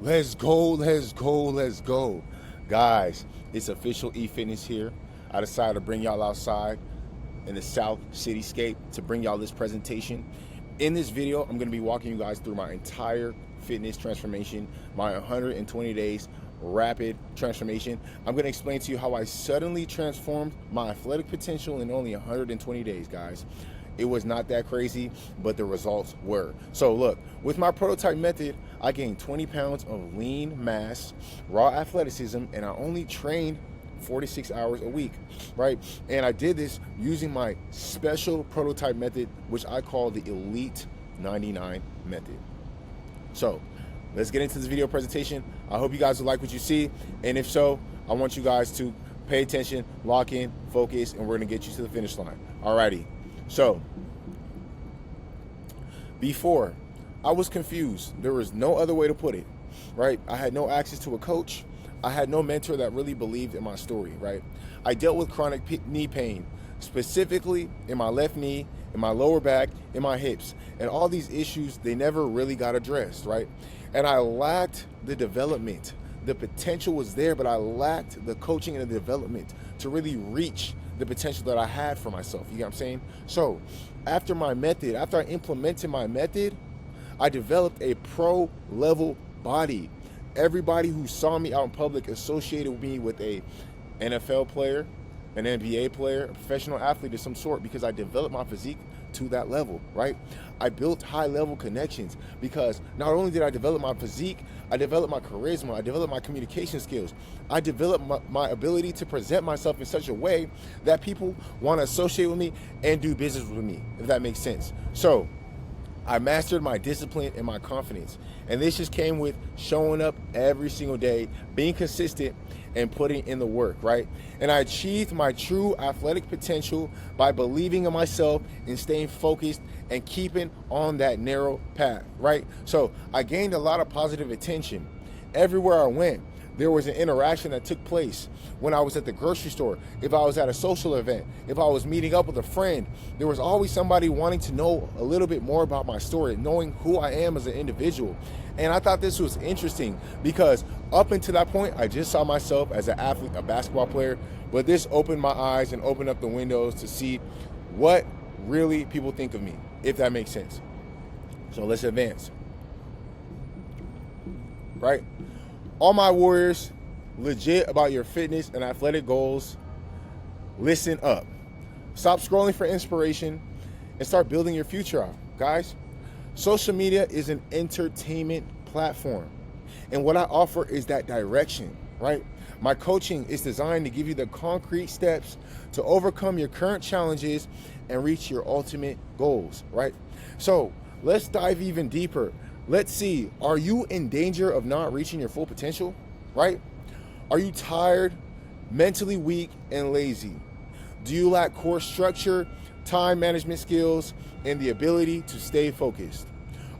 Let's go, let's go, let's go. Guys, it's official eFitness here. I decided to bring y'all outside in the South Cityscape to bring y'all this presentation. In this video, I'm gonna be walking you guys through my entire fitness transformation, my 120 days rapid transformation. I'm gonna explain to you how I suddenly transformed my athletic potential in only 120 days, guys. It was not that crazy, but the results were. So look, with my prototype method, I gained 20 pounds of lean mass, raw athleticism, and I only trained 46 hours a week, right? And I did this using my special prototype method, which I call the Elite 99 method. So let's get into this video presentation. I hope you guys will like what you see. And if so, I want you guys to pay attention, lock in, focus, and we're gonna get you to the finish line. Alrighty. So, before, I was confused. There was no other way to put it, right? I had no access to a coach. I had no mentor that really believed in my story, right? I dealt with chronic knee pain, specifically in my left knee, in my lower back, in my hips. And all these issues, they never really got addressed, right? And I lacked the development. The potential was there, but I lacked the coaching and the development to really reach the potential that I had for myself. You get what I'm saying? So after I implemented my method, I developed a pro level body. Everybody who saw me out in public associated me with a NFL player, an NBA player, a professional athlete of some sort, because I developed my physique to that level, right? I built high level connections because not only did I develop my physique, I developed my charisma, I developed my communication skills, I developed my ability to present myself in such a way that people want to associate with me and do business with me, if that makes sense. So I mastered my discipline and my confidence. And this just came with showing up every single day, being consistent, and putting in the work, right? And I achieved my true athletic potential by believing in myself and staying focused and keeping on that narrow path, right? So I gained a lot of positive attention. Everywhere I went, there was an interaction that took place. When I was at the grocery store, if I was at a social event, if I was meeting up with a friend, there was always somebody wanting to know a little bit more about my story, knowing who I am as an individual. And I thought this was interesting because up until that point, I just saw myself as an athlete, a basketball player, but this opened my eyes and opened up the windows to see what really people think of me, if that makes sense. So let's advance, right? All my warriors, legit about your fitness and athletic goals, listen up. Stop scrolling for inspiration and start building your future out, guys. Social media is an entertainment platform, and what I offer is that direction, right? My coaching is designed to give you the concrete steps to overcome your current challenges and reach your ultimate goals, right? So let's dive even deeper. Let's see, are you in danger of not reaching your full potential, right? Are you tired, mentally weak, and lazy? Do you lack core structure, time management skills, and the ability to stay focused?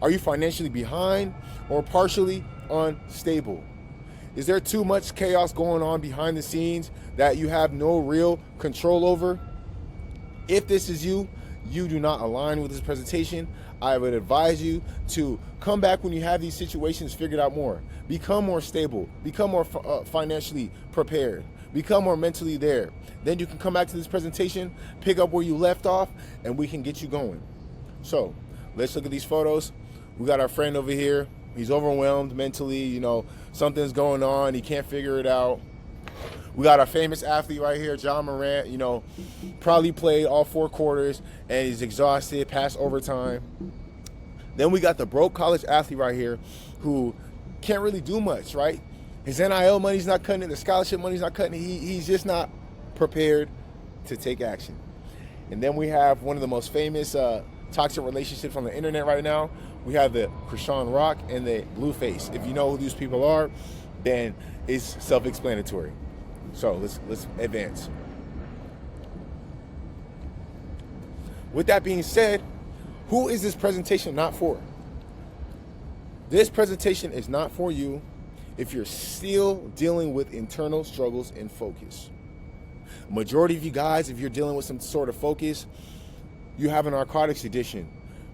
Are you financially behind or partially unstable? Is there too much chaos going on behind the scenes that you have no real control over? If this is you, you do not align with this presentation. I would advise you to come back when you have these situations figured out more. Become more stable, become more financially prepared, become more mentally there. Then you can come back to this presentation, pick up where you left off, and we can get you going. So let's look at these photos. We got our friend over here. He's overwhelmed mentally, you know, something's going on. He can't figure it out. We got our famous athlete right here, John Morant, you know, probably played all 4 quarters and he's exhausted past overtime. Then we got the broke college athlete right here who can't really do much, right? His NIL money's not cutting it, the scholarship money's not cutting it. He's just not prepared to take action. And then we have one of the most famous toxic relationships on the internet right now. We have the Krishan Rock and the Blueface. If you know who these people are, then it's self-explanatory. So let's advance. With that being said, who is this presentation not for? This presentation is not for you if you're still dealing with internal struggles and focus. Majority of you guys, if you're dealing with some sort of focus, you have a narcotics addiction.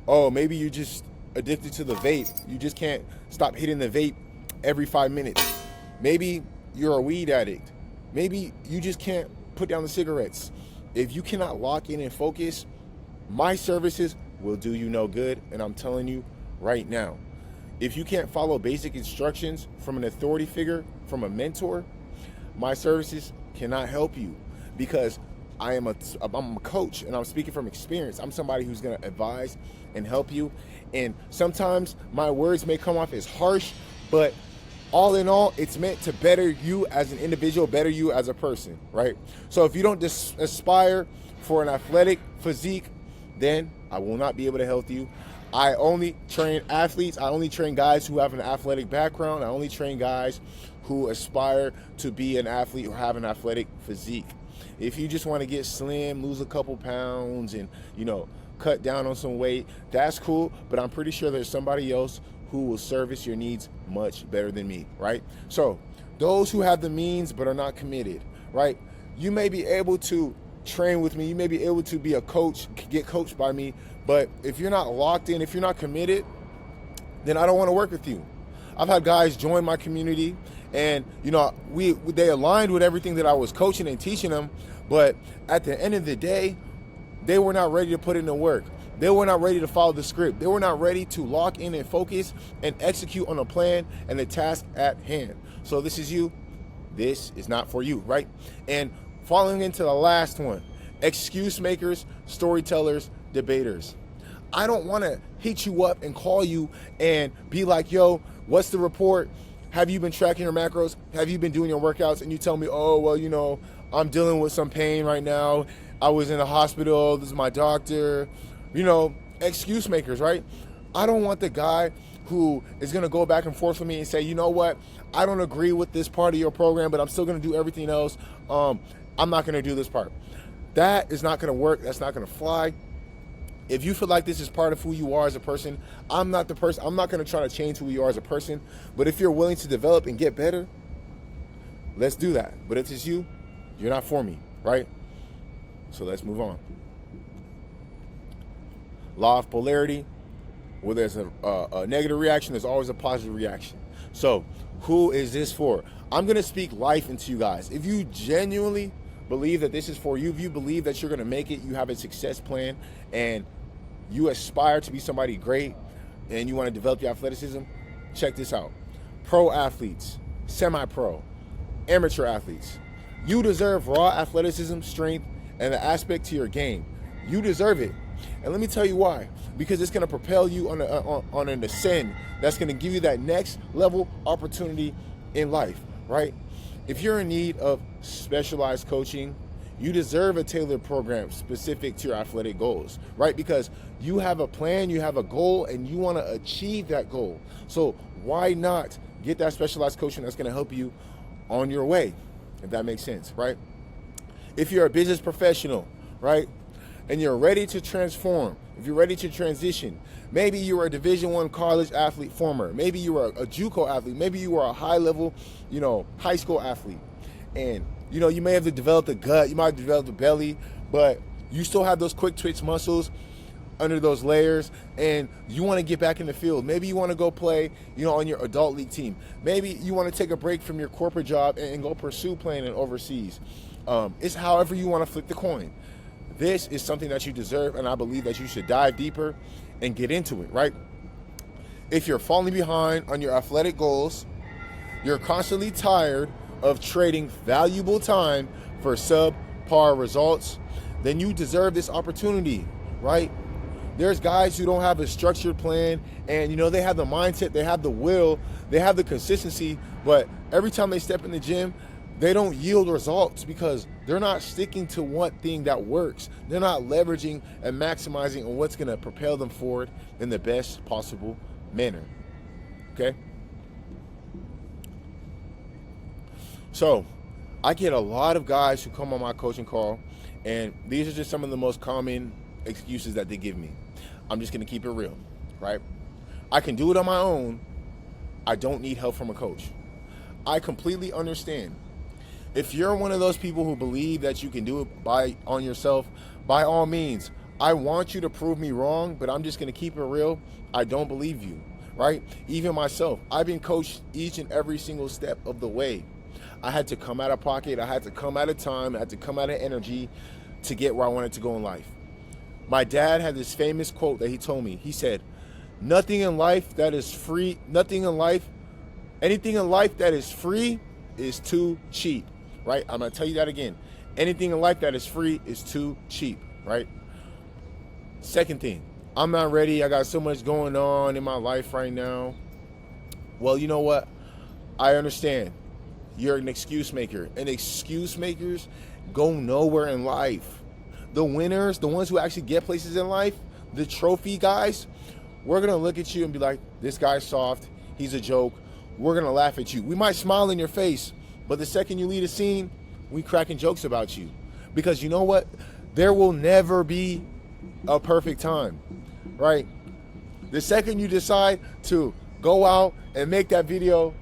Oh, maybe you're just addicted to the vape. You just can't stop hitting the vape every 5 minutes. Maybe you're a weed addict. Maybe you just can't put down the cigarettes. If you cannot lock in and focus, my services will do you no good, and I'm telling you right now. If you can't follow basic instructions from an authority figure, from a mentor, my services cannot help you, because I'm a coach, and I'm speaking from experience. I'm somebody who's going to advise and help you, and sometimes my words may come off as harsh, but all in all, it's meant to better you as an individual, better you as a person, right? So if you don't aspire for an athletic physique, then I will not be able to help you. I only train athletes. I only train guys who have an athletic background. I only train guys who aspire to be an athlete or have an athletic physique. If you just want to get slim, lose a couple pounds, and, cut down on some weight, that's cool, but I'm pretty sure there's somebody else who will service your needs much better than me, right? So those who have the means but are not committed, right? You may be able to train with me, you may be able to be a coach, get coached by me, but if you're not locked in, if you're not committed, then I don't want to work with you. I've had guys join my community, and they aligned with everything that I was coaching and teaching them, but at the end of the day, they were not ready to put in the work. They were not ready to follow the script. They were not ready to lock in and focus and execute on a plan and the task at hand. So this is you. This is not for you, right? And falling into the last one, excuse makers, storytellers, debaters. I don't want to hit you up and call you and be like, yo, what's the report? Have you been tracking your macros? Have you been doing your workouts? And you tell me, oh, well, I'm dealing with some pain right now. I was in the hospital. This is my doctor. Excuse makers, right? I don't want the guy who is going to go back and forth with me and say, you know what? I don't agree with this part of your program, but I'm still going to do everything else. I'm not going to do this part. That is not going to work. That's not going to fly. If you feel like this is part of who you are as a person, I'm not the person. I'm not going to try to change who you are as a person. But if you're willing to develop and get better, let's do that. But if it's you, you're not for me, right? So let's move on. Law of polarity. Where there's a negative reaction, there's always a positive reaction. So who is this for? I'm going to speak life into you guys. If you genuinely believe that this is for you, if you believe that you're going to make it, you have a success plan, and you aspire to be somebody great, and you want to develop your athleticism, check this out. Pro athletes, semi-pro, amateur athletes. You deserve raw athleticism, strength, and the aspect to your game. You deserve it. And let me tell you why. Because it's going to propel you on an ascend that's going to give you that next level opportunity in life, right? If you're in need of specialized coaching, you deserve a tailored program specific to your athletic goals, right? Because you have a plan, you have a goal, and you want to achieve that goal. So why not get that specialized coaching that's going to help you on your way, if that makes sense, right? If you're a business professional, right, and you're ready to transform, if you're ready to transition, maybe you were a Division I college athlete former, maybe you were a JUCO athlete, maybe you were a high level, high school athlete, and you may have developed a gut, you might have developed a belly, but you still have those quick twitch muscles under those layers, and you want to get back in the field. Maybe you want to go play, on your adult league team. Maybe you want to take a break from your corporate job and go pursue playing overseas. It's however you want to flip the coin. This is something that you deserve, and I believe that you should dive deeper and get into it, right? If you're falling behind on your athletic goals, you're constantly tired of trading valuable time for subpar results, then you deserve this opportunity, right? There's guys who don't have a structured plan, and they have the mindset, they have the will, they have the consistency, but every time they step in the gym, they don't yield results because they're not sticking to one thing that works. They're not leveraging and maximizing on what's going to propel them forward in the best possible manner. Okay? So, I get a lot of guys who come on my coaching call, and these are just some of the most common excuses that they give me. I'm just going to keep it real, right? I can do it on my own. I don't need help from a coach. I completely understand. If you're one of those people who believe that you can do it on yourself, by all means, I want you to prove me wrong, but I'm just going to keep it real. I don't believe you, right? Even myself, I've been coached each and every single step of the way. I had to come out of pocket. I had to come out of time. I had to come out of energy to get where I wanted to go in life. My dad had this famous quote that he told me. He said, nothing in life that is free, anything in life that is free is too cheap, right? I'm going to tell you that again. Anything in life that is free is too cheap, right? Second thing, I'm not ready. I got so much going on in my life right now. Well, you know what? I understand. You're an excuse maker. And excuse makers go nowhere in life. The winners, the ones who actually get places in life, the trophy guys, we're going to look at you and be like, this guy's soft. He's a joke. We're going to laugh at you. We might smile in your face, but the second you leave a scene, we cracking jokes about you. Because you know what? There will never be a perfect time, right? The second you decide to go out and make that video,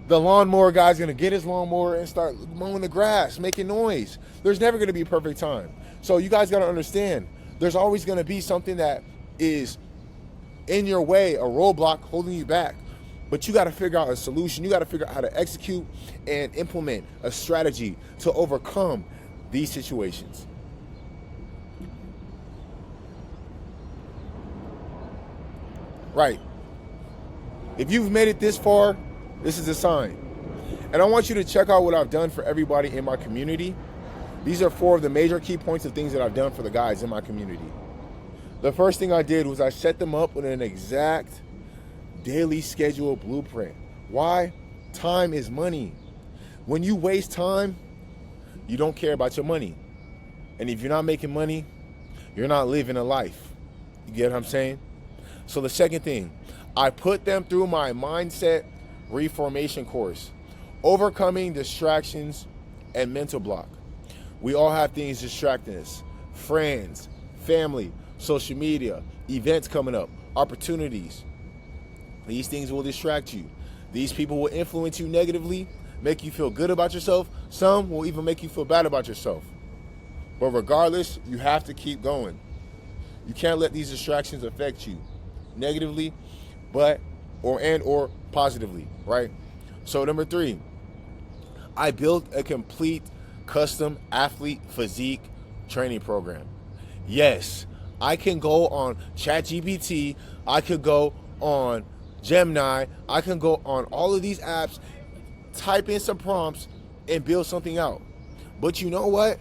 the lawnmower guy's going to get his lawnmower and start mowing the grass, making noise. There's never going to be a perfect time. So you guys got to understand, there's always going to be something that is in your way, a roadblock holding you back. But you got to figure out a solution. You got to figure out how to execute and implement a strategy to overcome these situations. Right. If you've made it this far, this is a sign. And I want you to check out what I've done for everybody in my community. These are 4 of the major key points of things that I've done for the guys in my community. The first thing I did was I set them up with an exact daily schedule blueprint. Why? Time is money. When you waste time, you don't care about your money. And if you're not making money, you're not living a life. You get what I'm saying? So the second thing, I put them through my mindset reformation course, overcoming distractions and mental block. We all have things distracting us. Friends, family, social media, events coming up, opportunities. These things will distract you. These people will influence you negatively, make you feel good about yourself. Some will even make you feel bad about yourself. But regardless, you have to keep going. You can't let these distractions affect you negatively, or positively, right? So number 3, I built a complete custom athlete physique training program. Yes, I can go on ChatGPT, I could go on Gemini, I can go on all of these apps, type in some prompts and build something out. But you know what?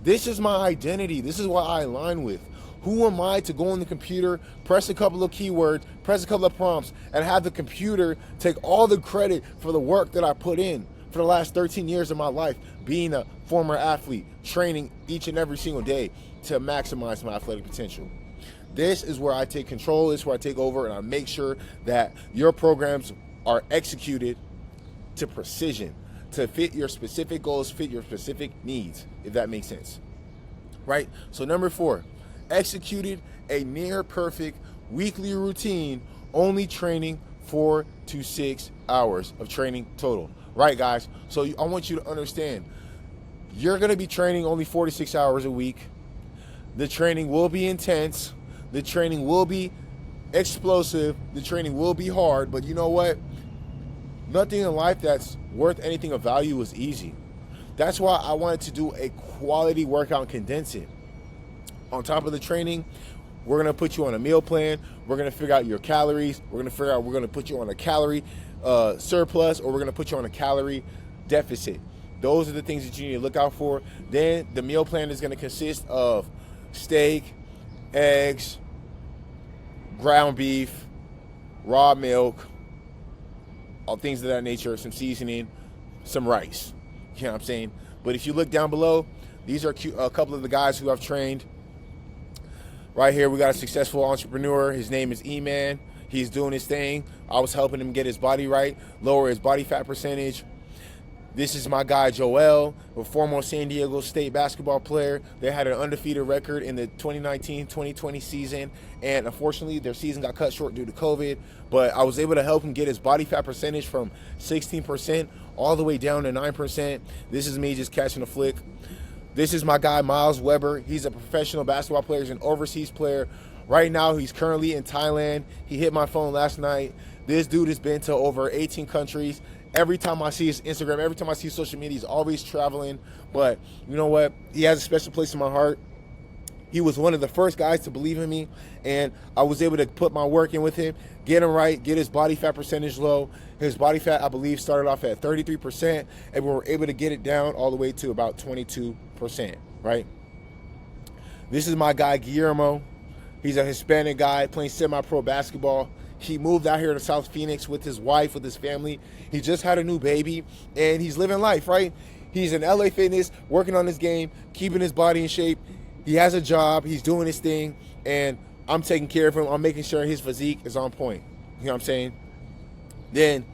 This is my identity. This is what I align with. Who am I to go on the computer, press a couple of keywords, press a couple of prompts, and have the computer take all the credit for the work that I put in for the last 13 years of my life, being a former athlete, training each and every single day to maximize my athletic potential. This is where I take control, this is where I take over, and I make sure that your programs are executed to precision, to fit your specific goals, fit your specific needs, if that makes sense. Right? So number 4, executed a near perfect weekly routine, only training 4 to 6 hours of training total. Right, guys? So I want you to understand, you're going to be training only 4 to 6 hours a week. The training will be intense. The training will be explosive. The training will be hard. But you know what? Nothing in life that's worth anything of value is easy. That's why I wanted to do a quality workout and condense it. On top of the training, we're going to put you on a meal plan. We're going to figure out your calories. We're going to figure out we're going to put you on a calorie surplus, or we're going to put you on a calorie deficit. Those are the things that you need to look out for. Then the meal plan is going to consist of steak, eggs, ground beef, raw milk, all things of that nature, some seasoning, some rice. You know what I'm saying? But if you look down below, these are a couple of the guys who I've trained. Right here, we got a successful entrepreneur. His name is E-Man. He's doing his thing. I was helping him get his body right, lower his body fat percentage. This is my guy, Joel, a former San Diego State basketball player. They had an undefeated record in the 2019-2020 season, and unfortunately, their season got cut short due to COVID. But I was able to help him get his body fat percentage from 16% all the way down to 9%. This is me just catching a flick. This is my guy, Miles Weber. He's a professional basketball player. He's an overseas player. Right now, he's currently in Thailand. He hit my phone last night This dude has been to over 18 countries. Every time I see his Instagram, every time I see social media, he's always traveling. But you know what? He has a special place in my heart. He was one of the first guys to believe in me, and I was able to put my work in with him, get him right, get his body fat percentage low. His body fat, I believe, started off at 33%, and we were able to get it down all the way to about 22%, right? This is my guy, Guillermo. He's a Hispanic guy playing semi-pro basketball. He moved out here to South Phoenix with his wife, with his family. He just had a new baby, and he's living life, right? He's in LA Fitness, working on his game, keeping his body in shape. He has a job, he's doing his thing, and I'm taking care of him. I'm making sure his physique is on point. You know what I'm saying? Then,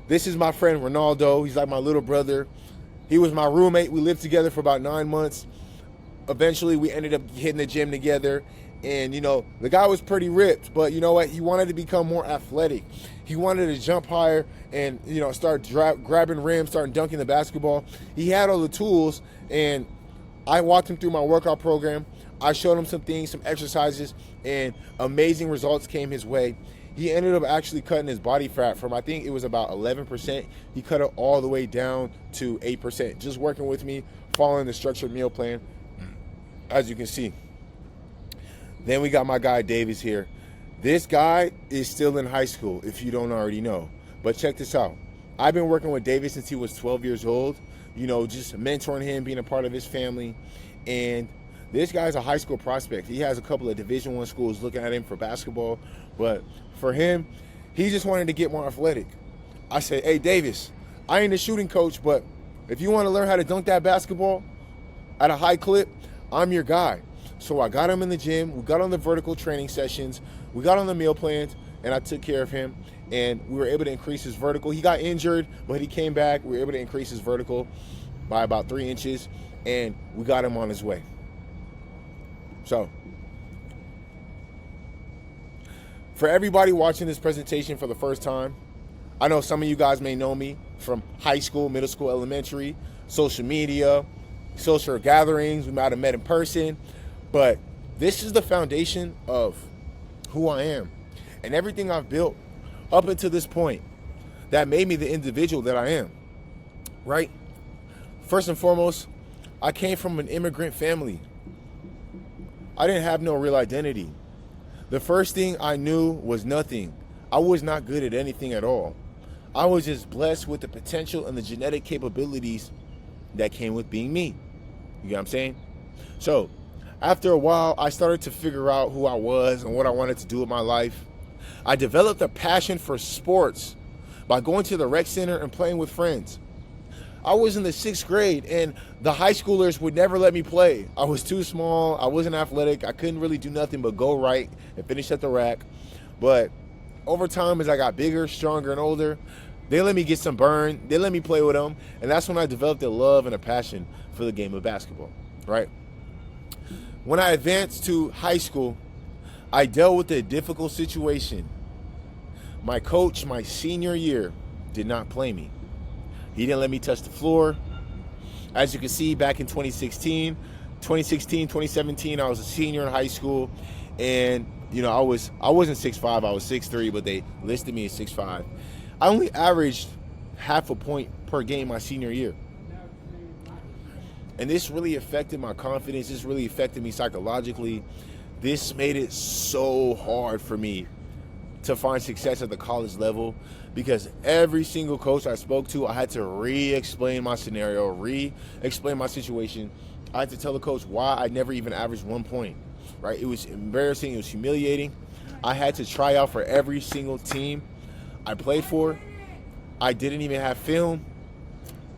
this is my friend Ronaldo. He's like my little brother. He was my roommate. We lived together for about 9 months. Eventually, we ended up hitting the gym together. And, you know, the guy was pretty ripped, but you know what? He wanted to become more athletic. He wanted to jump higher and, you know, start grabbing rims, start dunking the basketball. He had all the tools, and I walked him through my workout program. I showed him some things, some exercises, and amazing results came his way. He ended up actually cutting his body fat from, I think it was about 11%. He cut it all the way down to 8%, just working with me, following the structured meal plan, as you can see. Then we got my guy Davis here. This guy is still in high school, if you don't already know. But check this out. I've been working with Davis since he was 12 years old. You know, just mentoring him, being a part of his family. And this guy's a high school prospect. He has a couple of Division I schools looking at him for basketball. But for him, he just wanted to get more athletic. I said, hey, Davis, I ain't a shooting coach, but if you want to learn how to dunk that basketball at a high clip, I'm your guy. So I got him in the gym. We got on the vertical training sessions. We got on the meal plans, and I took care of him. And we were able to increase his vertical. He got injured, but he came back. We were able to increase his vertical by about 3 inches, and we got him on his way. So, for everybody watching this presentation for the first time, I know some of you guys may know me from high school, middle school, elementary, social media, social gatherings. We might have met in person. But this is the foundation of who I am and everything I've built up until this point that made me the individual that I am, right? First and foremost, I came from an immigrant family. I didn't have no real identity. The first thing I knew was nothing. I was not good at anything at all. I was just blessed with the potential and the genetic capabilities that came with being me. You know what I'm saying? So, after a while, I started to figure out who I was and what I wanted to do with my life. I developed a passion for sports by going to the rec center and playing with friends. I was in the 6th grade, and the high schoolers would never let me play. I was too small. I wasn't athletic. I couldn't really do nothing but go right and finish at the rack. But over time, as I got bigger, stronger, and older, they let me get some burn. They let me play with them. And that's when I developed a love and a passion for the game of basketball, right? When I advanced to high school, I dealt with a difficult situation. My coach, my senior year, did not play me. He didn't let me touch the floor. As you can see, back in 2016, 2017, I was a senior in high school, and you know, I wasn't 6'5", I was 6'3", but they listed me as 6'5". I only averaged half a point per game my senior year. And this really affected my confidence. This really affected me psychologically. This made it so hard for me to find success at the college level because every single coach I spoke to, I had to re-explain my scenario, re-explain my situation. I had to tell the coach why I never even averaged 1 point, right? It was embarrassing. It was humiliating. I had to try out for every single team I played for. I didn't even have film.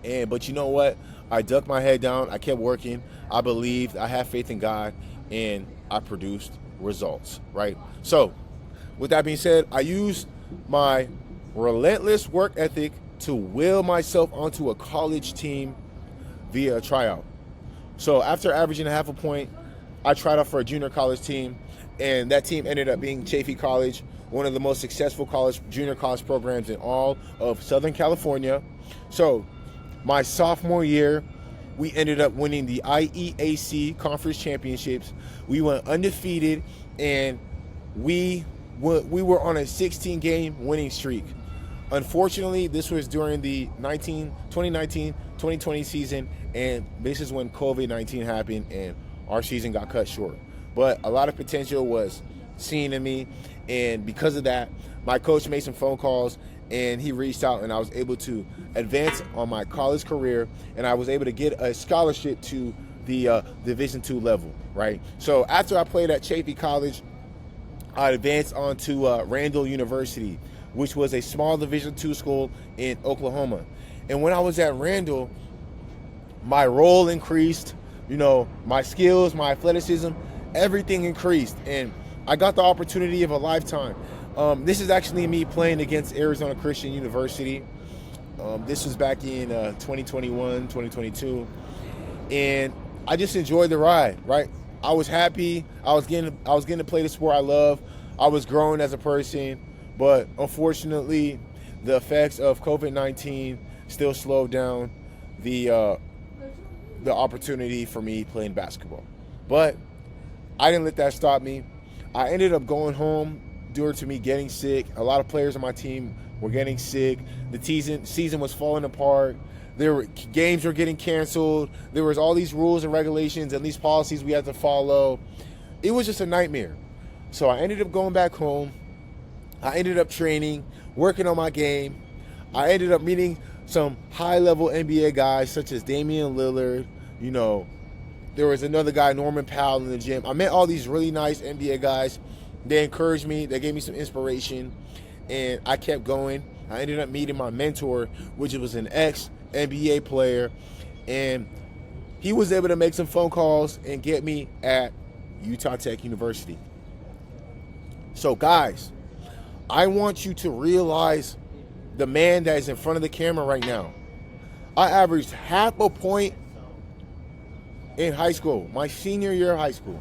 But you know what? I ducked my head down. I kept working. I believed. I had faith in God, and I produced results, right? So, with that being said, I used my relentless work ethic to will myself onto a college team via a tryout. So, after averaging a half a point, I tried out for a junior college team, and that team ended up being Chaffee College, one of the most successful junior college programs in all of Southern California. So, my sophomore year, we ended up winning the IEAC Conference Championships. We went undefeated, and we we were on a 16-game winning streak. Unfortunately, this was during the 2019-2020 season, and this is when COVID-19 happened and our season got cut short. But a lot of potential was seen in me, and because of that, my coach made some phone calls, and he reached out, and I was able to advance on my college career, and I was able to get a scholarship to the Division II level, right? So after I played at Chaffey College, I advanced on to Randall University, which was a small Division II school in Oklahoma. And when I was at Randall, my role increased, my skills, my athleticism, everything increased. And I got the opportunity of a lifetime. This is actually me playing against Arizona Christian University. This was back in 2021, 2022. And I just enjoyed the ride, right? I was happy. I was getting to play the sport I love. I was growing as a person, but unfortunately, the effects of COVID-19 still slowed down the opportunity for me playing basketball. But I didn't let that stop me. I ended up going home due to me getting sick. A lot of players on my team were getting sick. The season was falling apart. Games were getting canceled. There was all these rules and regulations and these policies we had to follow. It was just a nightmare. So I ended up going back home. I ended up training, working on my game. I ended up meeting some high-level NBA guys such as Damian Lillard. There was another guy, Norman Powell, in the gym. I met all these really nice NBA guys. They encouraged me. They gave me some inspiration. And I kept going. I ended up meeting my mentor, which was an ex-NBA player. And he was able to make some phone calls and get me at Utah Tech University. So, guys, I want you to realize the man that is in front of the camera right now. I averaged half a point in high school, my senior year of high school.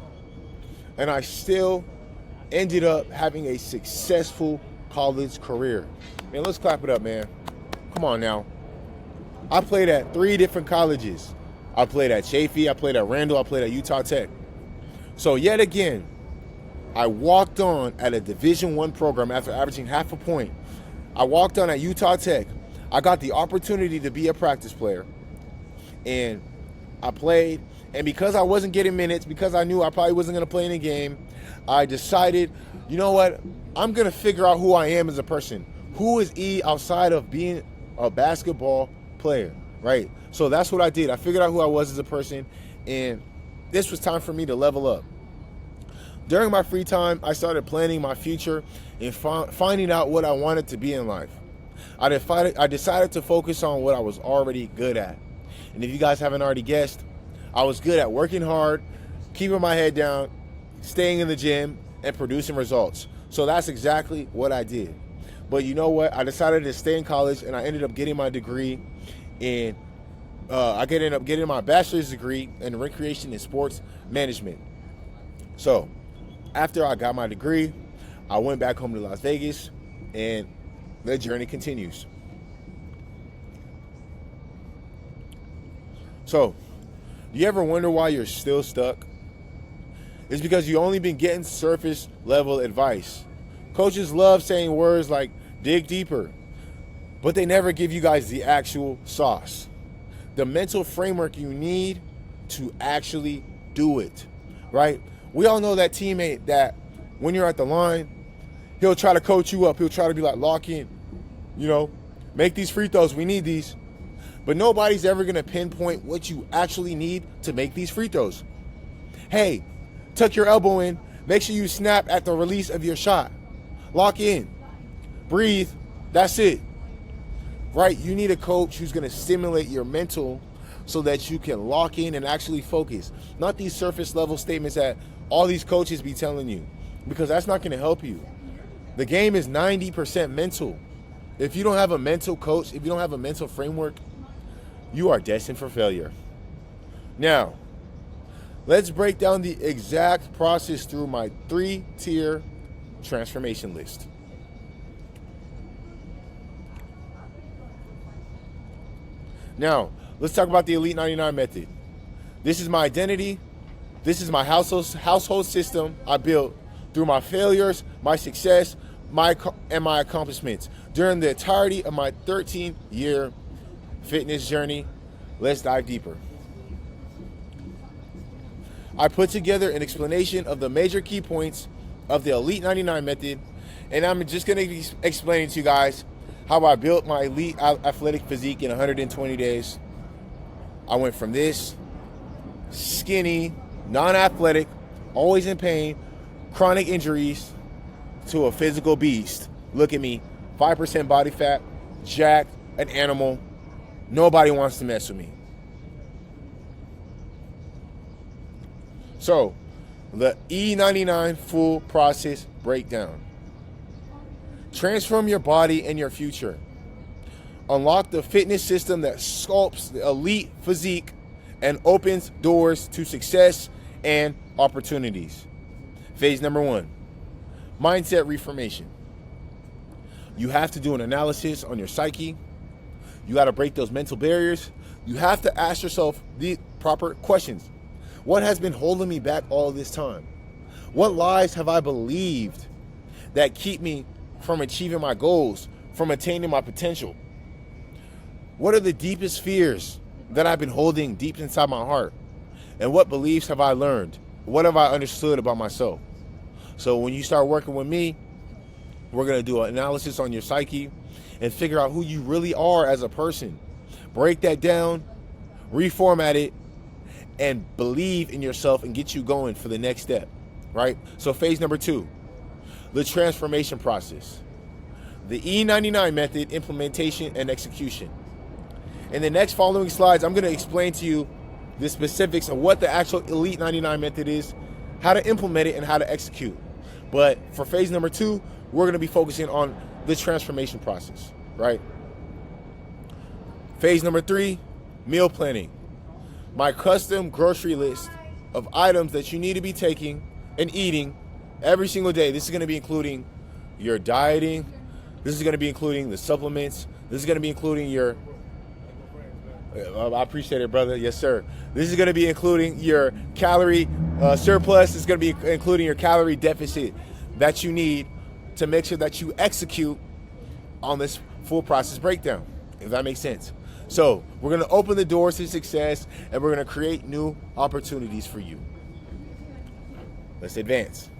And I still ended up having a successful college career. Man, let's clap it up, man. Come on now. I played at 3 different colleges. I played at Chaffey, I played at Randall, I played at Utah Tech. So yet again, I walked on at a Division I program after averaging half a point. I walked on at Utah Tech. I got the opportunity to be a practice player. And I played. And because I wasn't getting minutes, because I knew I probably wasn't going to play in a game, I decided, you know what? I'm going to figure out who I am as a person. Who is E outside of being a basketball player, right? So that's what I did. I figured out who I was as a person. And this was time for me to level up. During my free time, I started planning my future and finding out what I wanted to be in life. I decided to focus on what I was already good at. And if you guys haven't already guessed, I was good at working hard, keeping my head down, staying in the gym, and producing results. So that's exactly what I did. But you know what? I decided to stay in college, and I ended up getting my degree in, I ended up getting my bachelor's degree in recreation and sports management. So after I got my degree, I went back home to Las Vegas, and the journey continues. So, do you ever wonder why you're still stuck? It's because you've only been getting surface level advice. Coaches love saying words like dig deeper, but they never give you guys the actual sauce, the mental framework you need to actually do it, right? We all know that teammate that when you're at the line, he'll try to coach you up. He'll try to be like, lock in, make these free throws. We need these. But nobody's ever going to pinpoint what you actually need to make these free throws. Hey, tuck your elbow in. Make sure you snap at the release of your shot. Lock in. Breathe. That's it. Right? You need a coach who's going to stimulate your mental so that you can lock in and actually focus. Not these surface level statements that all these coaches be telling you, because that's not going to help you. The game is 90% mental. If you don't have a mental coach, if you don't have a mental framework, you are destined for failure. Now, let's break down the exact process through my 3-tier transformation list. Now, let's talk about the Elite 99 method. This is my identity. This is my household system I built through my failures, my success, my accomplishments during the entirety of my 13-year fitness journey. Let's dive deeper. I put together an explanation of the major key points of the Elite 99 method, and I'm just going to be explaining to you guys how I built my elite athletic physique in 120 days. I went from this skinny, non-athletic, always in pain, chronic injuries, to a physical beast. Look at me, 5% body fat, jacked, an animal. Nobody wants to mess with me. So, the E99 full process breakdown. Transform your body and your future. Unlock the fitness system that sculpts the elite physique and opens doors to success and opportunities. Phase number 1, mindset reformation. You have to do an analysis on your psyche. You got to break those mental barriers. You have to ask yourself the proper questions. What has been holding me back all this time? What lies have I believed that keep me from achieving my goals, from attaining my potential? What are the deepest fears that I've been holding deep inside my heart? And what beliefs have I learned? What have I understood about myself? So when you start working with me, we're going to do an analysis on your psyche and figure out who you really are as a person. Break that down, reformat it, and believe in yourself and get you going for the next step, right? So phase number 2, the transformation process. The E99 method, implementation and execution. In the next following slides, I'm going to explain to you the specifics of what the actual Elite 99 method is, how to implement it, and how to execute. But for phase number 2, we're going to be focusing on the transformation process, right? Phase number 3, meal planning. My custom grocery list of items that you need to be taking and eating every single day. This is going to be including your dieting. This is going to be including the supplements. This is going to be including your... I appreciate it, brother. Yes, sir. This is going to be including your calorie surplus. This is going to be including your calorie deficit that you need to make sure that you execute on this full process breakdown, if that makes sense. So we're going to open the doors to success, and we're going to create new opportunities for you. Let's advance.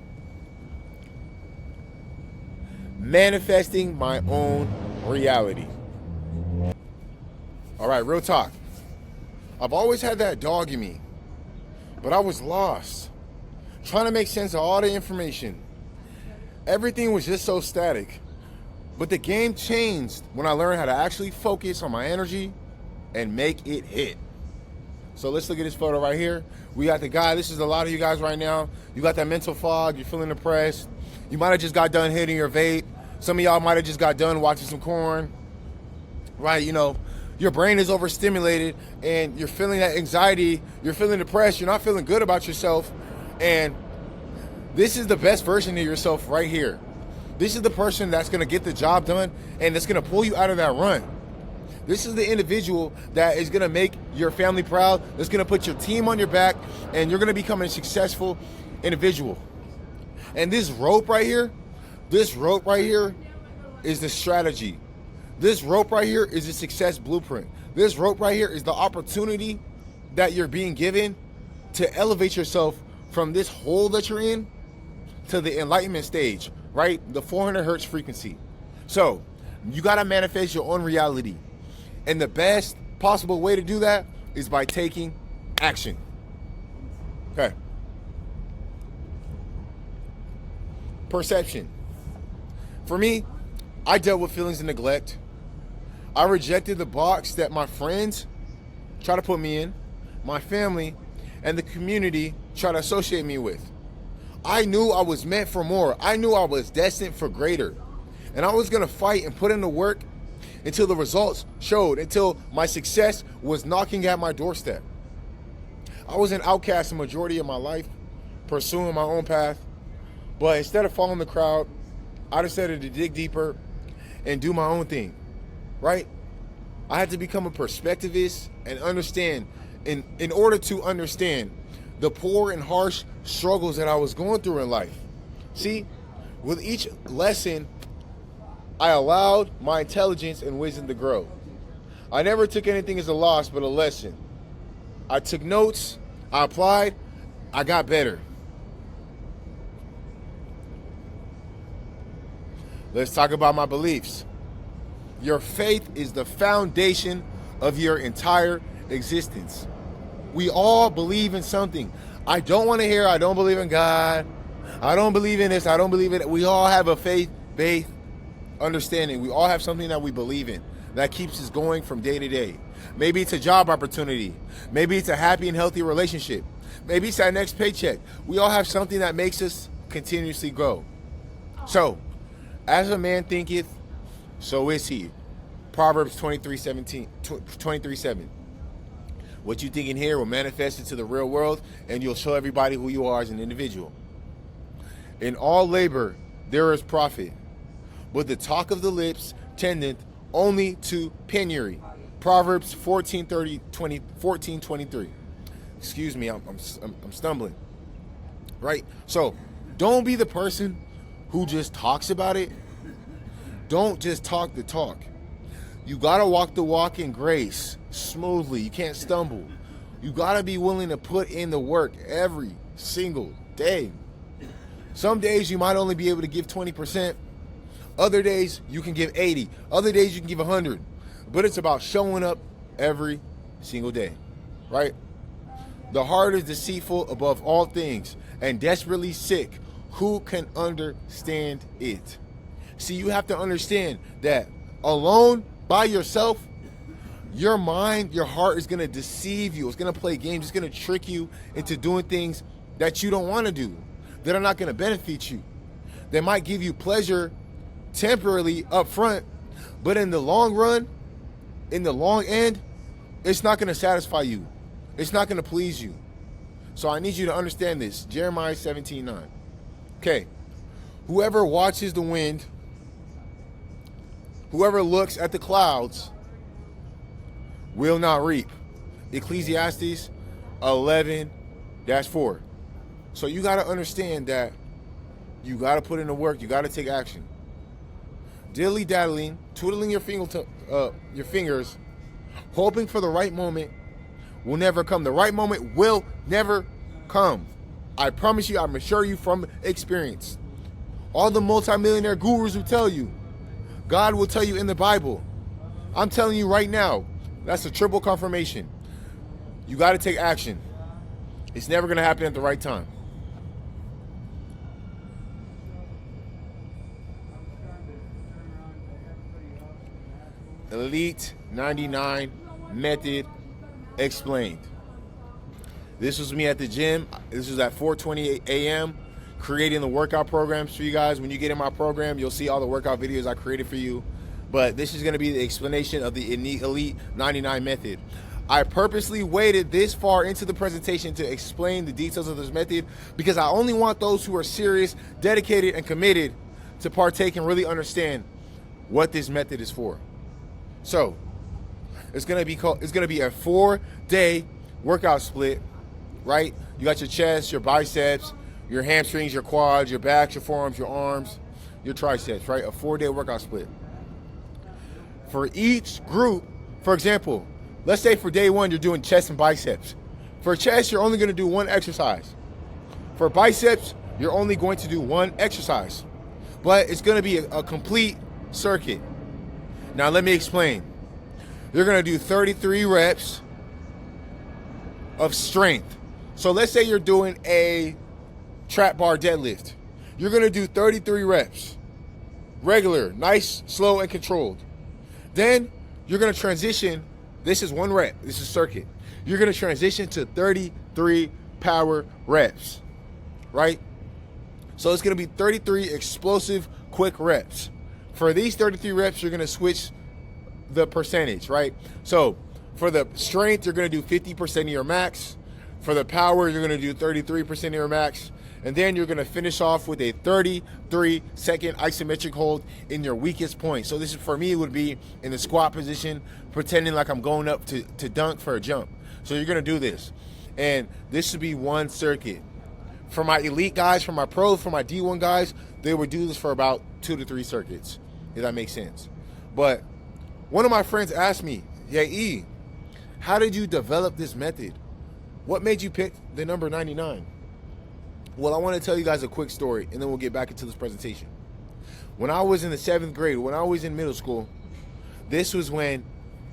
Manifesting my own reality. All right, real talk. I've always had that dog in me, but I was lost, trying to make sense of all the information. Everything was just so static. But the game changed when I learned how to actually focus on my energy and make it hit. So let's look at this photo right here. We got the guy. This is a lot of you guys right now. You got that mental fog. You're feeling depressed. You might have just got done hitting your vape. Some of y'all might have just got done watching some corn. Right, you know, your brain is overstimulated and you're feeling that anxiety. You're feeling depressed. You're not feeling good about yourself. And this is the best version of yourself right here. This is the person that's going to get the job done and that's going to pull you out of that run. This is the individual that is going to make your family proud, that's going to put your team on your back, and you're going to become a successful individual. And this rope right here is the strategy. This rope right here is the success blueprint. This rope right here is the opportunity that you're being given to elevate yourself from this hole that you're in to the enlightenment stage, right? The 400 hertz frequency. So you got to manifest your own reality. And the best possible way to do that is by taking action. Okay. Perception. For me, I dealt with feelings of neglect. I rejected the box that my friends try to put me in, my family, and the community try to associate me with. I knew I was meant for more. I knew I was destined for greater. And I was going to fight and put in the work until the results showed, until my success was knocking at my doorstep. I was an outcast the majority of my life, pursuing my own path. But instead of following the crowd, I decided to dig deeper and do my own thing, right? I had to become a perspectivist and understand, in order to understand the poor and harsh struggles that I was going through in life. See, with each lesson, I allowed my intelligence and wisdom to grow. I never took anything as a loss but a lesson. I took notes, I applied, I got better. Let's talk about my beliefs. Your faith is the foundation of your entire existence. We all believe in something. I don't want to hear, I don't believe in God. I don't believe in this, I don't believe in it. We all have a faith-based understanding. We all have something that we believe in that keeps us going from day to day. Maybe it's a job opportunity. Maybe it's a happy and healthy relationship. Maybe it's that next paycheck. We all have something that makes us continuously grow. So, as a man thinketh, so is he. Proverbs 23:7. What you think in here will manifest into the real world, and you'll show everybody who you are as an individual. In all labor, there is profit, but the talk of the lips tendeth only to penury. Proverbs 14:23. Excuse me, I'm stumbling. Right? So, don't be the person who just talks about it. Don't just talk the talk. You gotta walk the walk in grace, smoothly. You can't stumble. You gotta be willing to put in the work every single day. Some days you might only be able to give 20%. Other days you can give 80. Other days you can give 100. But it's about showing up every single day, right? The heart is deceitful above all things and desperately sick. Who can understand it? See, you have to understand that alone, by yourself, your mind, your heart is going to deceive you. It's going to play games. It's going to trick you into doing things that you don't want to do, that are not going to benefit you. They might give you pleasure temporarily up front, but in the long run, in the long end, it's not going to satisfy you. It's not going to please you. So I need you to understand this. Jeremiah 17:9. Okay. Whoever watches the wind, whoever looks at the clouds will not reap. Ecclesiastes 11-4. So you got to understand that you got to put in the work. You got to take action. Dilly-daddling, twiddling your fingers, hoping for the right moment will never come. The right moment will never come. I promise you, I'm assure you from experience. All the multimillionaire gurus will tell you. God will tell you in the Bible. I'm telling you right now, that's a triple confirmation. You got to take action. It's never going to happen at the right time. Elite 99 method explained. This was me at the gym. This was at 4:20 a.m. creating the workout programs for you guys. When you get in my program, you'll see all the workout videos I created for you. But this is going to be the explanation of the Elite 99 method. I purposely waited this far into the presentation to explain the details of this method because I only want those who are serious, dedicated, and committed to partake and really understand what this method is for. So, it's gonna be a 4-day workout split, right? You got your chest, your biceps, your hamstrings, your quads, your backs, your forearms, your arms, your triceps, right? A 4-day workout split. For each group, for example, let's say for day 1 you're doing chest and biceps. For chest, you're only gonna do 1 exercise. For biceps, you're only going to do 1 exercise. But it's gonna be a complete circuit. Now let me explain. You're going to do 33 reps of strength. So let's say you're doing a trap bar deadlift. You're going to do 33 reps. Regular, nice, slow, and controlled. Then you're going to transition. This is 1 rep. This is circuit. You're going to transition to 33 power reps, right? So it's going to be 33 explosive, quick reps. For these 33 reps, you're going to switch the percentage, right? So for the strength, you're going to do 50% of your max. For the power, you're going to do 33% of your max. And then you're going to finish off with a 33-second isometric hold in your weakest point. So this is, for me, it would be in the squat position, pretending like I'm going up to dunk for a jump. So you're going to do this. And this should be 1 circuit. For my elite guys, for my pros, for my D1 guys, they would do this for about 2 to 3 circuits, if that makes sense. But one of my friends asked me, "Yeah, E, how did you develop this method? What made you pick the number 99? Well, I want to tell you guys a quick story, and then we'll get back into this presentation. When I was in the 7th grade, when I was in middle school, this was when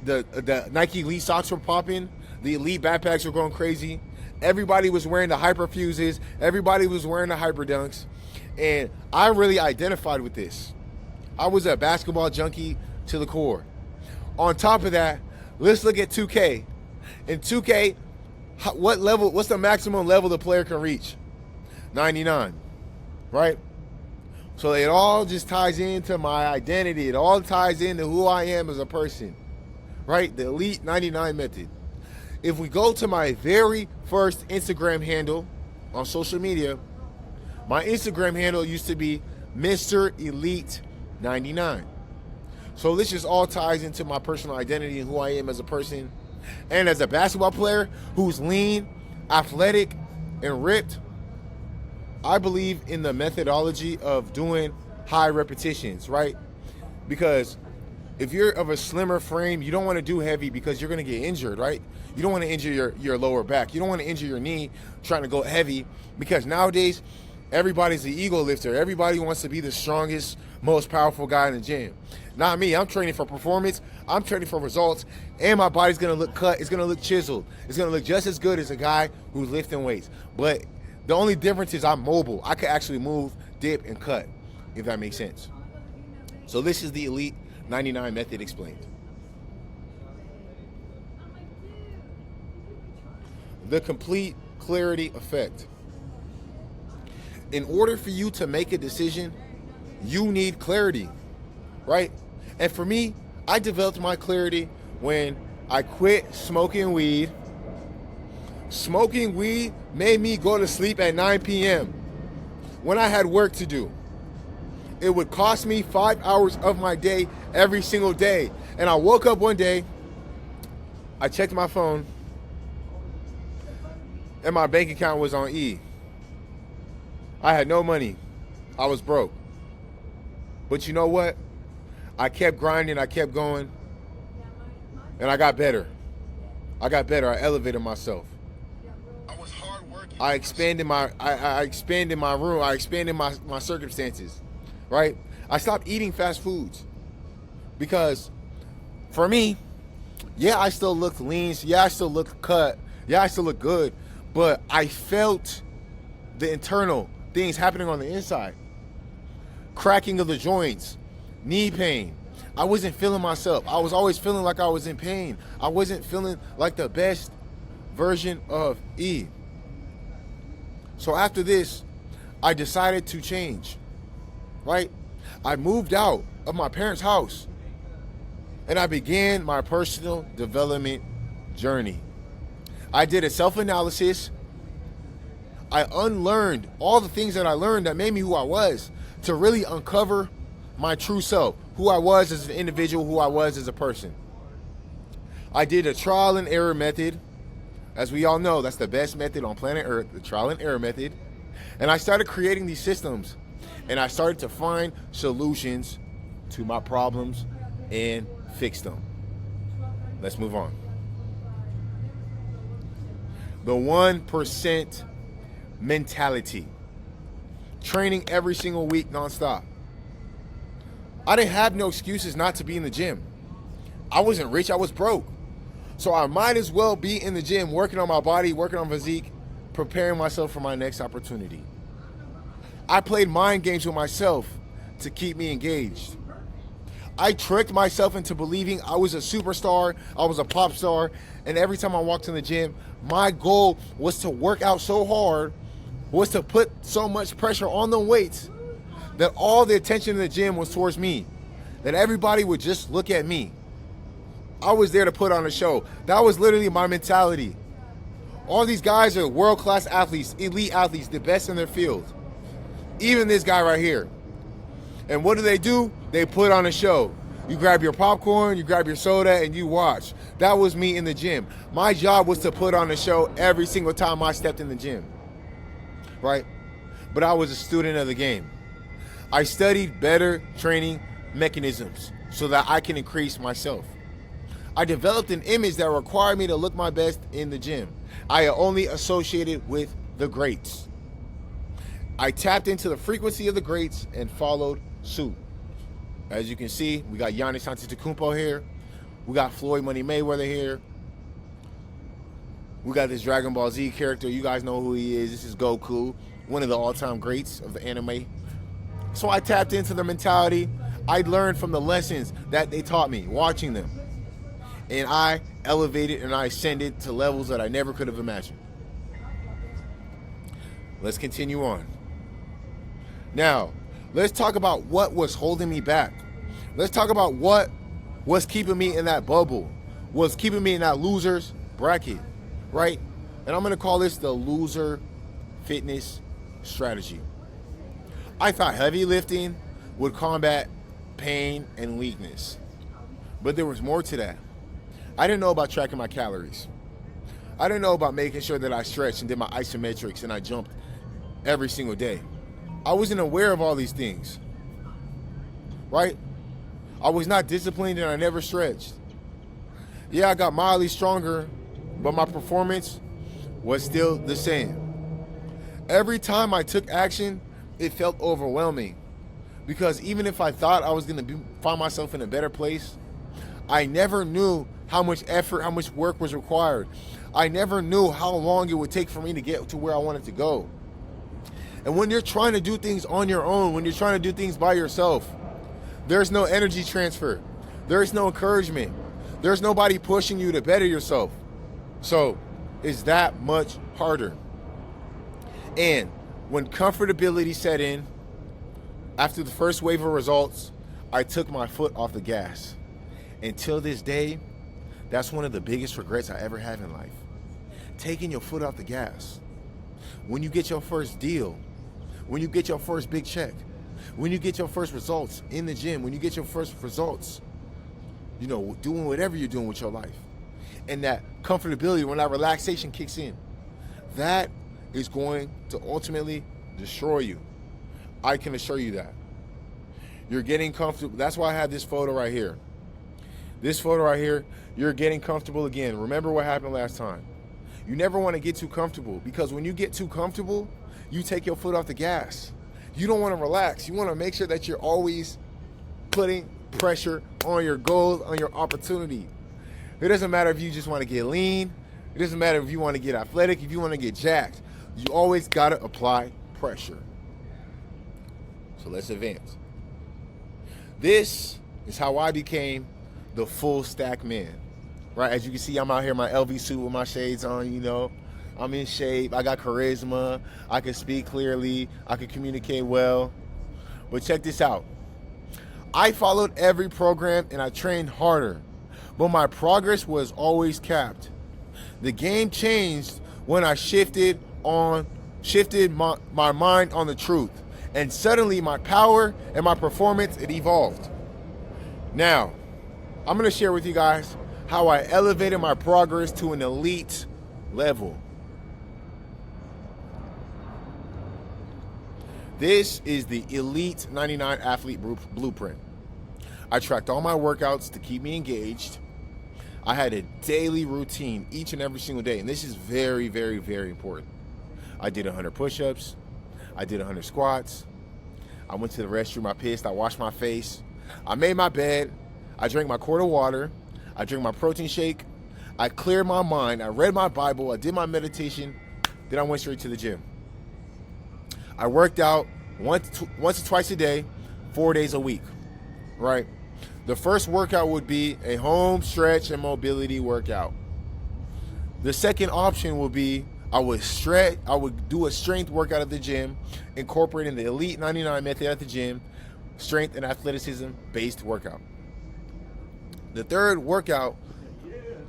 the Nike Elite socks were popping, the Elite backpacks were going crazy. Everybody was wearing the Hyper Fuses. Everybody was wearing the Hyper Dunks. And I really identified with this. I was a basketball junkie to the core. On top of that, let's look at 2K. In 2K, what's the maximum level the player can reach? 99, right? So it all just ties into my identity. It all ties into who I am as a person, right? The Elite 99 method. If we go to my very first Instagram handle on social media, my Instagram handle used to be Mr. Elite 99. So this just all ties into my personal identity and who I am as a person. And as a basketball player who's lean, athletic, and ripped, I believe in the methodology of doing high repetitions, right? Because if you're of a slimmer frame, you don't want to do heavy because you're going to get injured, right? You don't want to injure your lower back. You don't want to injure your knee trying to go heavy, because nowadays everybody's the ego lifter. Everybody wants to be the strongest, most powerful guy in the gym. Not me. I'm training for performance. I'm training for results. And my body's going to look cut. It's going to look chiseled. It's going to look just as good as a guy who's lifting weights. But the only difference is I'm mobile. I can actually move, dip, and cut, if that makes sense. So this is the Elite 99 method explained. The complete clarity effect. In order for you to make a decision, you need clarity, right? And for me, I developed my clarity when I quit smoking weed. Smoking weed made me go to sleep at 9 p.m. when I had work to do. It would cost me 5 hours of my day every single day. And I woke up one day, I checked my phone, and my bank account was on E. I had no money. I was broke. But you know what? I kept grinding, I kept going, and I got better. I I elevated myself. I was hardworking. I expanded my room. I expanded my circumstances, right? I stopped eating fast foods because for me, yeah, I still looked lean. Yeah, I still looked cut. Yeah, I still looked good. But I felt the internal things happening on the inside. Cracking of the joints, knee pain. I wasn't feeling myself. I was always feeling like I was in pain. I wasn't feeling like the best version of E. So after this, I decided to change, right? I moved out of my parents' house and I began my personal development journey. I did a self-analysis. I unlearned all the things that I learned that made me who I was, to really uncover my true self, who I was as an individual, who I was as a person. I did a trial and error method. As we all know, that's the best method on planet Earth, the trial and error method. And I started creating these systems, and I started to find solutions to my problems and fix them. Let's move on. The 1% mentality. Training every single week nonstop. I didn't have no excuses not to be in the gym. I wasn't rich, I was broke. So I might as well be in the gym, working on my body, working on physique, preparing myself for my next opportunity. I played mind games with myself to keep me engaged. I tricked myself into believing I was a superstar, I was a pop star, and every time I walked in the gym, my goal was to work out so hard, was to put so much pressure on the weights that all the attention in the gym was towards me, that everybody would just look at me. I was there to put on a show. That was literally my mentality. All these guys are world-class athletes, elite athletes, the best in their field. Even this guy right here. And what do? They put on a show. You grab your popcorn, you grab your soda, and you watch. That was me in the gym. My job was to put on a show every single time I stepped in the gym. right? But I was a student of the game. I studied better training mechanisms so that I can increase myself. I developed an image that required me to look my best in the gym. I only associated with the greats. I tapped into the frequency of the greats and followed suit. As you can see, we got Giannis Antetokounmpo here. We got Floyd Money Mayweather here. We got this Dragon Ball Z character. You guys know who he is. This is Goku, one of the all-time greats of the anime. So I tapped into their mentality. I learned from the lessons that they taught me, watching them. And I elevated and I ascended to levels that I never could have imagined. Let's continue on. Now, let's talk about what was holding me back. Let's talk about what was keeping me in that bubble, was keeping me in that loser's bracket, right? And I'm going to call this the loser fitness strategy. I thought heavy lifting would combat pain and weakness, but there was more to that. I didn't know about tracking my calories. I didn't know about making sure that I stretched and did my isometrics and I jumped every single day. I wasn't aware of all these things, right? I was not disciplined and I never stretched. Yeah, I got mildly stronger, but my performance was still the same. Every time I took action, it felt overwhelming because even if I thought I was going to find myself in a better place, I never knew how much effort, how much work was required. I never knew how long it would take for me to get to where I wanted to go. And when you're trying to do things on your own, when you're trying to do things by yourself, there's no energy transfer. There's no encouragement. There's nobody pushing you to better yourself. So it's that much harder. And when comfortability set in, after the first wave of results, I took my foot off the gas. Until this day, that's one of the biggest regrets I ever have in life. Taking your foot off the gas. When you get your first deal, when you get your first big check, when you get your first results in the gym, when you get your first results, doing whatever you're doing with your life. And that comfortability, when that relaxation kicks in, that is going to ultimately destroy you. I can assure you that. You're getting comfortable. That's why I have this photo right here. This photo right here, you're getting comfortable again. Remember what happened last time. You never want to get too comfortable because when you get too comfortable, you take your foot off the gas. You don't want to relax. You want to make sure that you're always putting pressure on your goals, on your opportunity. It doesn't matter if you just want to get lean. It doesn't matter if you want to get athletic, if you want to get jacked. You always got to apply pressure. So let's advance. This is how I became the full stack man, right? As you can see, I'm out here in my LV suit with my shades on, I'm in shape, I got charisma, I can speak clearly, I can communicate well. But check this out. I followed every program and I trained harder, but my progress was always capped. The game changed when I shifted my mind on the truth, and suddenly my power and my performance, it evolved. Now, I'm going to share with you guys how I elevated my progress to an elite level. This is the Elite 99 Athlete Blueprint. I tracked all my workouts to keep me engaged. I had a daily routine each and every single day, and this is very, very, very important. I did 100 push-ups. I did 100 squats. I went to the restroom, I pissed, I washed my face. I made my bed. I drank my quart of water. I drank my protein shake. I cleared my mind. I read my Bible. I did my meditation. Then I went straight to the gym. I worked out once or twice a day, 4 days a week, right? The first workout would be a home stretch and mobility workout. The second option would be I would do a strength workout at the gym, incorporating the Elite 99 method at the gym, strength and athleticism based workout. The third workout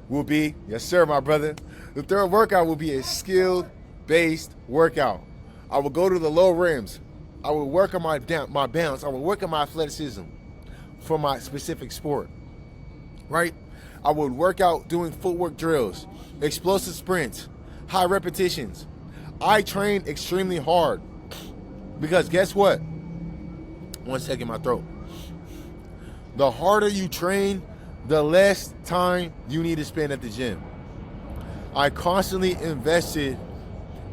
will be, yes sir, my brother. The third workout will be a skill-based workout. I will go to the low rims. I will work on my balance. I will work on my athleticism for my specific sport, right? I would work out doing footwork drills, explosive sprints, high repetitions. I train extremely hard because guess what? One second, my throat. The harder you train, the less time you need to spend at the gym. I constantly invested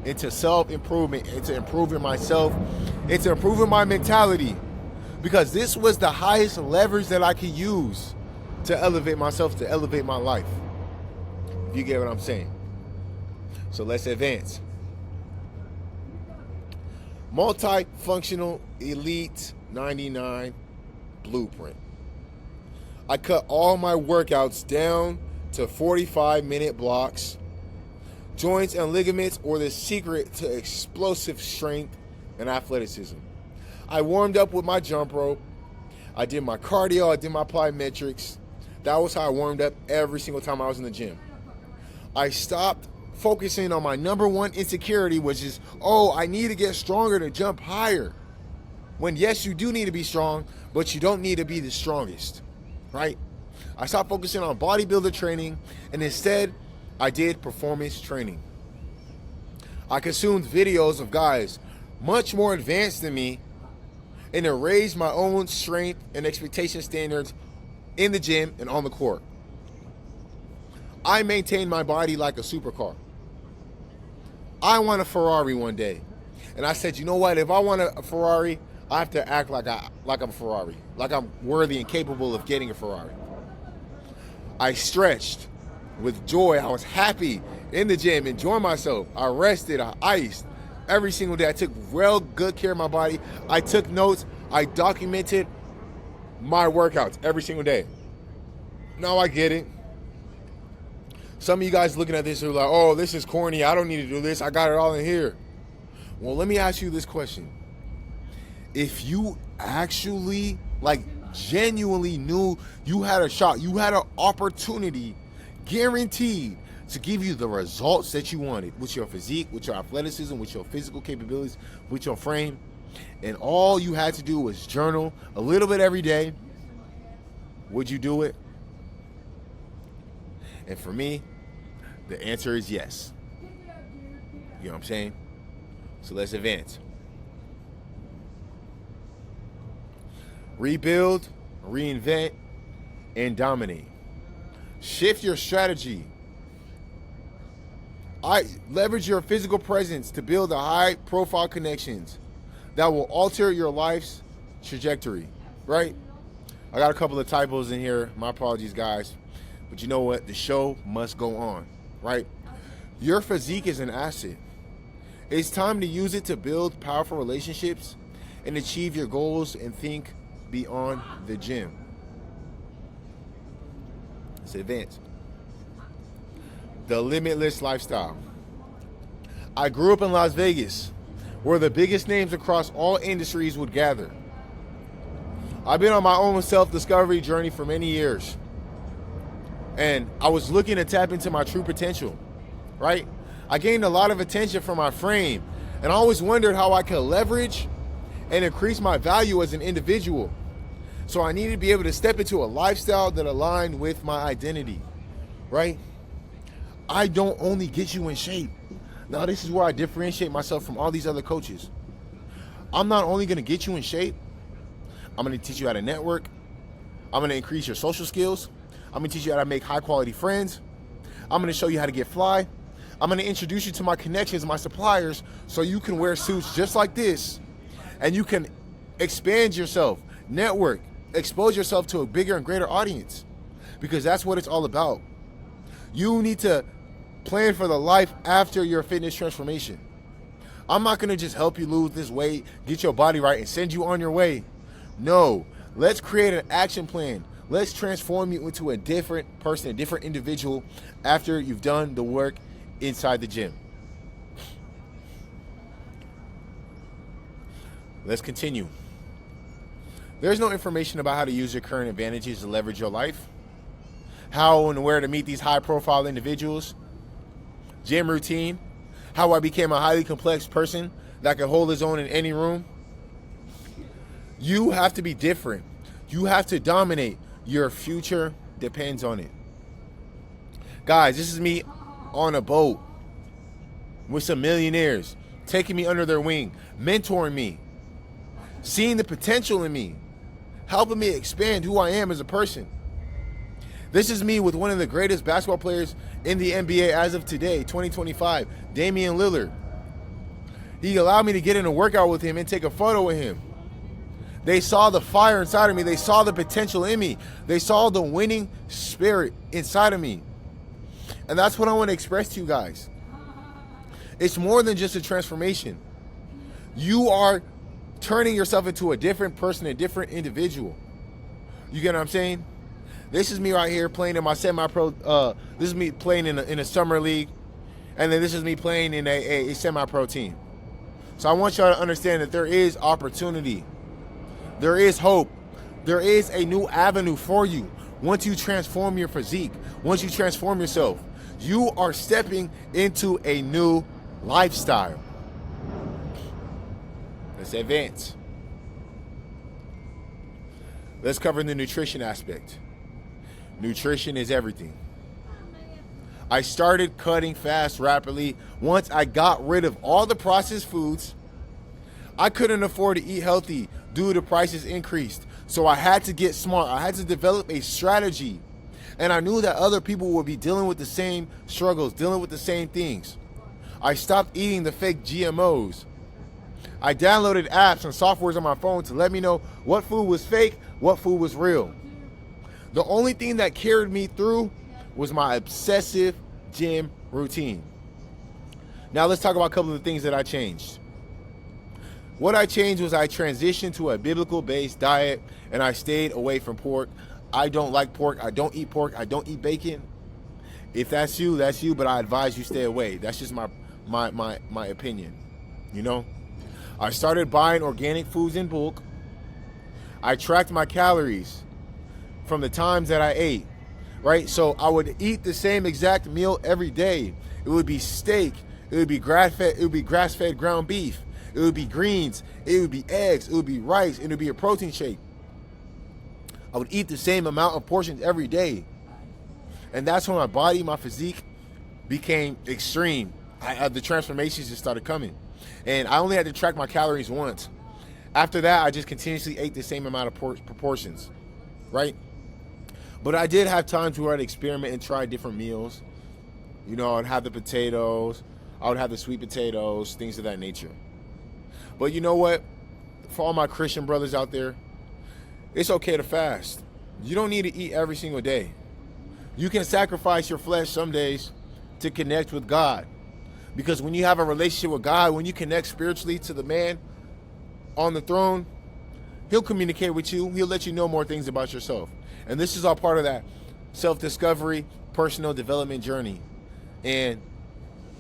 into self-improvement, into improving myself, into improving my mentality, because this was the highest leverage that I could use to elevate myself, to elevate my life. If you get what I'm saying. So let's advance. Multifunctional Elite 99 Blueprint. I cut all my workouts down to 45-minute blocks. Joints and ligaments are the secret to explosive strength and athleticism. I warmed up with my jump rope. I did my cardio. I did my plyometrics. That was how I warmed up every single time I was in the gym. I stopped focusing on my number one insecurity, which is, oh, I need to get stronger to jump higher. When yes, you do need to be strong, but you don't need to be the strongest, right? I stopped focusing on bodybuilder training, and instead, I did performance training. I consumed videos of guys much more advanced than me, and it raised my own strength and expectation standards in the gym and on the court. I maintained my body like a supercar. I want a Ferrari one day. And I said, you know what? If I want a Ferrari, I have to act like I'm a Ferrari, like I'm worthy and capable of getting a Ferrari. I stretched with joy. I was happy in the gym, enjoying myself. I rested, I iced every single day. I took real good care of my body. I took notes. I documented my workouts every single day. Now I get it. Some of you guys looking at this are like, oh, this is corny. I don't need to do this. I got it all in here. Well, let me ask you this question. If you actually, genuinely knew you had a shot, you had an opportunity guaranteed to give you the results that you wanted with your physique, with your athleticism, with your physical capabilities, with your frame, and all you had to do was journal a little bit every day, would you do it? And for me, the answer is yes. You know what I'm saying? So let's advance. Rebuild, reinvent, and dominate. Shift your strategy. Leverage your physical presence to build the high-profile connections that will alter your life's trajectory, right? I got a couple of typos in here. My apologies, guys. But you know what? The show must go on, right? Your physique is an asset. It's time to use it to build powerful relationships and achieve your goals and think beyond the gym. Let's advance. The limitless lifestyle. I grew up in Las Vegas, where the biggest names across all industries would gather. I've been on my own self-discovery journey for many years. And I was looking to tap into my true potential, right? I gained a lot of attention from my frame, and I always wondered how I could leverage and increase my value as an individual. So I needed to be able to step into a lifestyle that aligned with my identity, right? I don't only get you in shape. Now, this is where I differentiate myself from all these other coaches. I'm not only going to get you in shape, I'm going to teach you how to network. I'm going to increase your social skills. I'm going to teach you how to make high-quality friends. I'm going to show you how to get fly. I'm going to introduce you to my connections, my suppliers, so you can wear suits just like this, and you can expand yourself, network, expose yourself to a bigger and greater audience, because that's what it's all about. You need to plan for the life after your fitness transformation. I'm not going to just help you lose this weight, get your body right, and send you on your way. No, let's create an action plan. Let's transform you into a different person, a different individual after you've done the work inside the gym. Let's continue. There's no information about how to use your current advantages to leverage your life, how and where to meet these high-profile individuals, gym routine, how I became a highly complex person that can hold his own in any room. You have to be different. You have to dominate. Your future depends on it. Guys, this is me on a boat. with some millionaires, taking me under their wing, mentoring me, seeing the potential in me, helping me expand who I am as a person. This is me with one of the greatest basketball players in the NBA as of today, 2025, Damian Lillard. He allowed me to get in a workout with him and take a photo with him. They saw the fire inside of me. They saw the potential in me. They saw the winning spirit inside of me. And that's what I want to express to you guys. It's more than just a transformation. You are turning yourself into a different person, a different individual. You get what I'm saying? This is me right here playing in my semi-pro. This is me playing in a summer league. And then this is me playing in a semi-pro team. So I want y'all to understand that there is opportunity. There is hope. There is a new avenue for you. Once you transform your physique, once you transform yourself, you are stepping into a new lifestyle. Let's advance. Let's cover the nutrition aspect. Nutrition is everything. I started cutting fast rapidly. Once I got rid of all the processed foods, I couldn't afford to eat healthy due to prices increased. So I had to get smart. I had to develop a strategy. And I knew that other people would be dealing with the same struggles, dealing with the same things. I stopped eating the fake GMOs. I downloaded apps and softwares on my phone to let me know what food was fake, what food was real. The only thing that carried me through was my obsessive gym routine. Now let's talk about a couple of the things that I changed. What I changed was I transitioned to a biblical-based diet, and I stayed away from pork. I don't like pork. I don't eat pork. I don't eat bacon. If that's you, that's you, but I advise you stay away. That's just my opinion, you know? I started buying organic foods in bulk. I tracked my calories from the times that I ate, right? So I would eat the same exact meal every day. It would be steak. It would be grass-fed ground beef. It would be greens. It would be eggs. It would be rice. It would be a protein shake. I would eat the same amount of portions every day. And that's when my body, my physique became extreme. The transformations just started coming. And I only had to track my calories once. After that, I just continuously ate the same amount of proportions, right? But I did have times where I'd experiment and try different meals. You know, I'd have the potatoes. I would have the sweet potatoes, things of that nature. But you know what? For all my Christian brothers out there, it's okay to fast. You don't need to eat every single day. You can sacrifice your flesh some days to connect with God. Because when you have a relationship with God, when you connect spiritually to the man on the throne, he'll communicate with you. He'll let you know more things about yourself. And this is all part of that self-discovery, personal development journey. And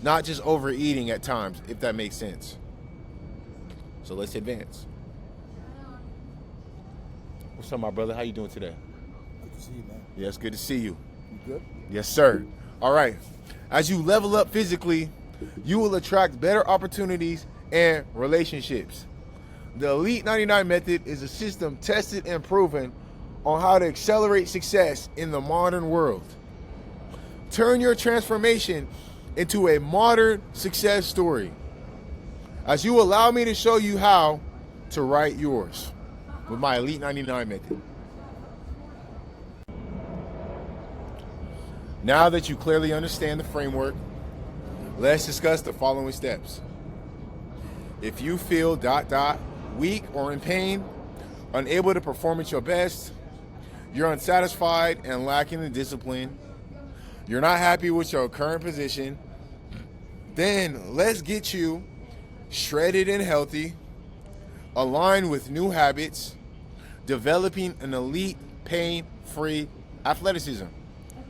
not just overeating at times, if that makes sense. So let's advance. What's up, my brother? How you doing today? Good to see you, man. Yes, good to see you. You good? Yes, sir. All right. As you level up physically, you will attract better opportunities and relationships. The Elite 99 method is a system tested and proven on how to accelerate success in the modern world. Turn your transformation into a modern success story as you allow me to show you how to write yours with my Elite 99 method. Now that you clearly understand the framework, let's discuss the following steps. If you feel ... weak or in pain, unable to perform at your best, you're unsatisfied and lacking the discipline, you're not happy with your current position, then let's get you shredded and healthy, aligned with new habits, developing an elite, pain-free athleticism.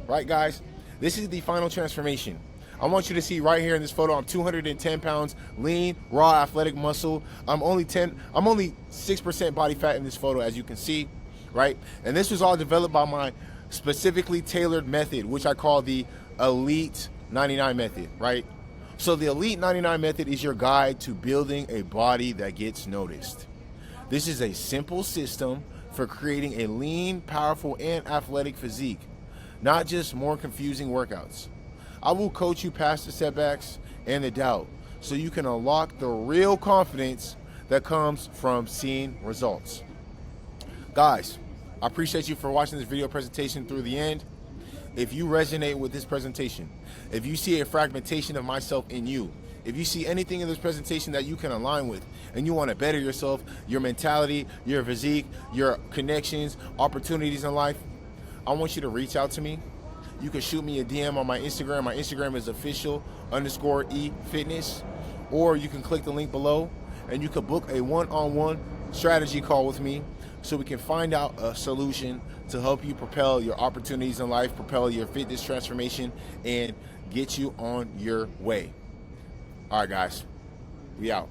Right, guys? This is the final transformation. I want you to see right here in this photo, I'm 210 pounds, lean, raw, athletic muscle. I'm only 6% body fat in this photo, as you can see, right? And this was all developed by my specifically tailored method, which I call the Elite 99 method, right? So the Elite 99 method is your guide to building a body that gets noticed. This is a simple system for creating a lean, powerful, and athletic physique, not just more confusing workouts. I will coach you past the setbacks, and the doubt, so you can unlock the real confidence that comes from seeing results. Guys, I appreciate you for watching this video presentation through the end. If you resonate with this presentation, if you see a fragmentation of myself in you, if you see anything in this presentation that you can align with and you want to better yourself, your mentality, your physique, your connections, opportunities in life, I want you to reach out to me. You can shoot me a DM on my Instagram. My Instagram is official_efitness, or you can click the link below and you can book a one-on-one strategy call with me so we can find out a solution to help you propel your opportunities in life, propel your fitness transformation, and get you on your way. All right, guys, we out.